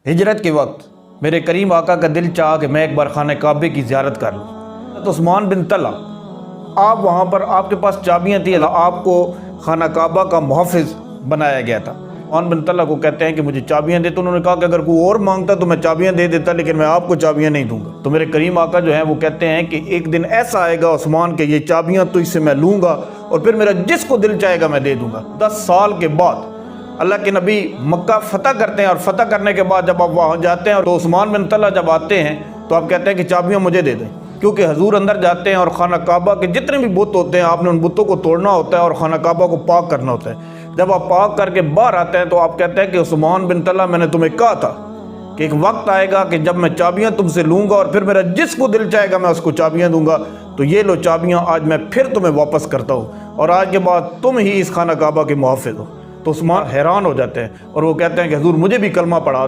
ہجرت کے وقت میرے کریم آقا کا دل چاہا کہ میں ایک بار خانہ کعبے کی زیارت کر لوں۔ تو عثمان بن طلحہ آپ وہاں پر آپ کے پاس چابیاں تھیں، آپ کو خانہ کعبہ کا محافظ بنایا گیا تھا۔ عثمان بن طلحہ کو کہتے ہیں کہ مجھے چابیاں دے، تو انہوں نے کہا کہ اگر کوئی اور مانگتا تو میں چابیاں دے دیتا، لیکن میں آپ کو چابیاں نہیں دوں گا۔ تو میرے کریم آقا جو ہیں وہ کہتے ہیں کہ ایک دن ایسا آئے گا عثمان کہ یہ چابیاں تو اس سے میں لوں گا اور پھر میرا جس کو دل چاہے گا میں دے دوں گا۔ 10 سال کے بعد اللہ کے نبی مکہ فتح کرتے ہیں، اور فتح کرنے کے بعد جب آپ وہاں جاتے ہیں تو عثمان بن طلحہ جب آتے ہیں تو آپ کہتے ہیں کہ چابیاں مجھے دے دیں، کیونکہ حضور اندر جاتے ہیں اور خانہ کعبہ کے جتنے بھی بت ہوتے ہیں آپ نے ان بتوں کو توڑنا ہوتا ہے اور خانہ کعبہ کو پاک کرنا ہوتا ہے۔ جب آپ پاک کر کے باہر آتے ہیں تو آپ کہتے ہیں کہ عثمان بن طلحہ میں نے تمہیں کہا تھا کہ ایک وقت آئے گا کہ جب میں چابیاں تم سے لوں گا اور پھر میرا جس کو دل چاہے گا میں اس کو چابیاں دوں گا، تو یہ لو چابیاں، آج میں پھر تمہیں واپس کرتا ہوں اور آج کے بعد تم ہی اس خانہ کعبہ کے محافظ ہو۔ تو عثمان حیران ہو جاتے ہیں اور وہ کہتے ہیں کہ حضور مجھے بھی کلمہ پڑھا دیں۔